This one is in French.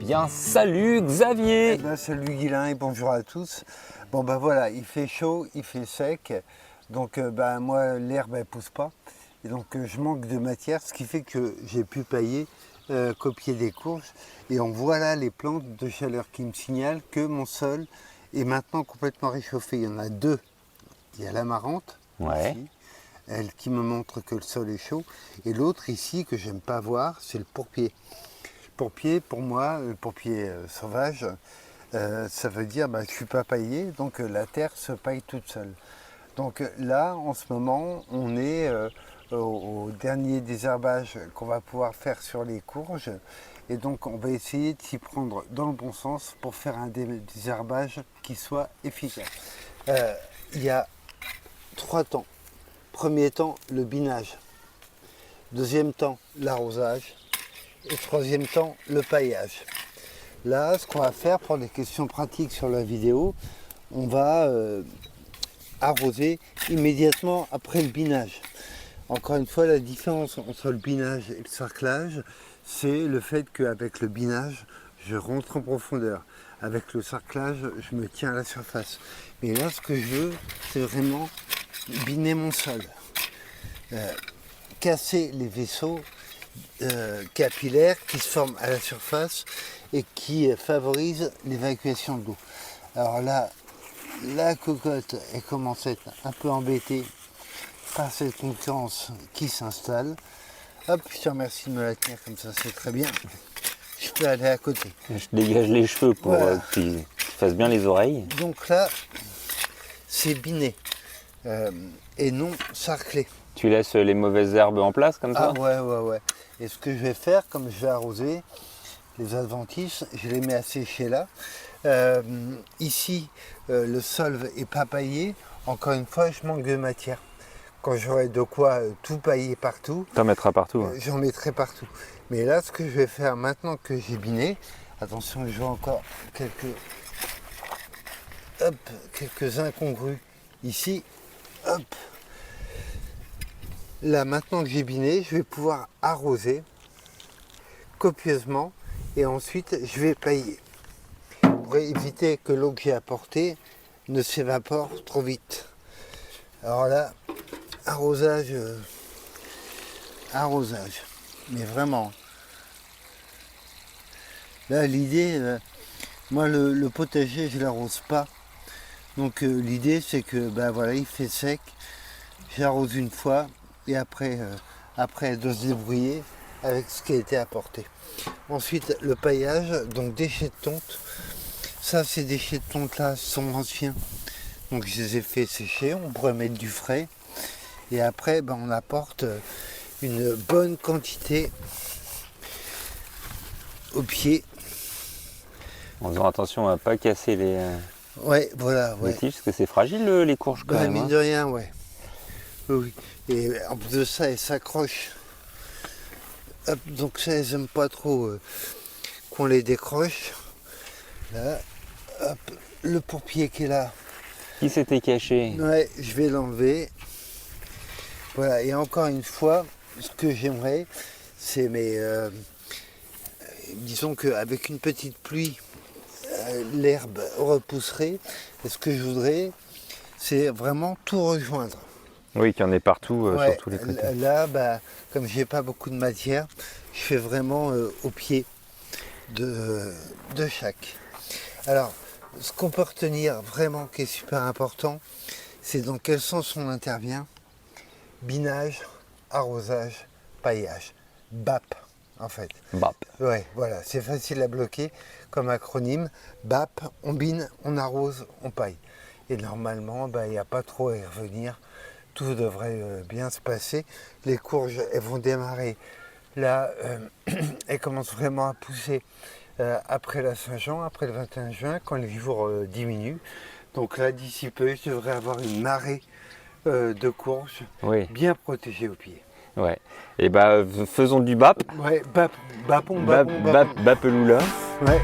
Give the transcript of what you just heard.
bien, salut Xavier. Eh ben, salut Guilain et bonjour à tous. Bon ben voilà, il fait chaud, il fait sec, donc moi l'herbe elle pousse pas, et donc je manque de matière, ce qui fait que j'ai pu pailler, copier des courges, et on voit là les plantes de chaleur qui me signalent que mon sol est maintenant complètement réchauffé. Il y en a deux, il y a l'amarante, Ouais. ici, elle qui me montre que le sol est chaud, et l'autre ici que j'aime pas voir, c'est le pourpier. Pourpier, pour moi, le pourpier sauvage, ça veut dire je ne suis pas paillé, donc la terre se paille toute seule. Donc là, en ce moment, on est au dernier désherbage qu'on va pouvoir faire sur les courges. Et donc on va essayer de s'y prendre dans le bon sens pour faire un désherbage qui soit efficace. Il y a 3 temps. Premier temps, le binage. Deuxième temps, l'arrosage. Et troisième temps, le paillage. Là, ce qu'on va faire pour des questions pratiques sur la vidéo, on va arroser immédiatement après le binage. Encore une fois, la différence entre le binage et le sarclage, c'est le fait qu'avec le binage, je rentre en profondeur. Avec le sarclage, je me tiens à la surface. Mais là, ce que je veux, c'est vraiment biner mon sol. Casser les vaisseaux capillaires qui se forment à la surface et qui favorisent l'évacuation de l'eau. Alors là, la cocotte elle commence à être un peu embêtée par cette concurrence qui s'installe. Hop, je te remercie de me la tenir comme ça, c'est très bien. Je peux aller à côté. Je dégage les cheveux pour Voilà. que tu fasses bien les oreilles. Donc là, c'est biné et non sarclé. Tu laisses les mauvaises herbes en place comme ça? Ah ouais. Et ce que je vais faire, comme je vais arroser les adventices, je les mets à sécher là. Ici, le sol est pas paillé. Encore une fois, je manque de matière. Quand j'aurai de quoi tout pailler partout, T'en mettras partout. Hein. j'en mettrai partout. Mais là, ce que je vais faire maintenant que j'ai biné, attention, je vois encore quelques incongrus ici. Hop. Là, maintenant que j'ai biné, je vais pouvoir arroser copieusement et ensuite je vais pailler pour éviter que l'eau que j'ai apportée ne s'évapore trop vite. Alors là, arrosage, mais vraiment. Là, l'idée, moi le potager, je l'arrose pas. Donc l'idée, c'est que voilà, il fait sec, j'arrose une fois et après de se débrouiller avec ce qui a été apporté. Ensuite, le paillage, donc déchets de tonte. Ça, ces déchets de tonte là sont anciens. Donc je les ai fait sécher, on pourrait mettre du frais. Et après, on apporte une bonne quantité au pied. En faisant attention à ne pas casser les Ouais. tiges, parce que c'est fragile les courges quand même. Mine de rien, ouais. Oui. Et en plus de ça, elles s'accrochent. Hop, donc ça, elles n'aiment pas trop qu'on les décroche. Là, hop, le pourpier qui est là. Qui s'était caché? Ouais, je vais l'enlever. Voilà, et encore une fois, ce que j'aimerais, c'est disons qu'avec une petite pluie, l'herbe repousserait. Et ce que je voudrais, c'est vraiment tout rejoindre. Oui, qu'il y en ait partout, Ouais, sur tous les côtés. là, comme j'ai pas beaucoup de matière, je fais vraiment au pied de chaque. Alors, ce qu'on peut retenir vraiment qui est super important, c'est dans quel sens on intervient. Binage, arrosage, paillage. BAP, en fait. Bap. Ouais, voilà, c'est facile à bloquer comme acronyme. BAP, on bine, on arrose, on paille. Et normalement, il n'y a pas trop à y revenir. Tout devrait bien se passer. Les courges, elles vont démarrer. Là, elles commencent vraiment à pousser après la Saint-Jean, après le 21 juin, quand les jours diminuent. Donc là, d'ici peu, je devrais avoir une marée de courges bien protégées au pied. Ouais. Et faisons du bap. Ouais, bapon. Bapeloula. Ouais.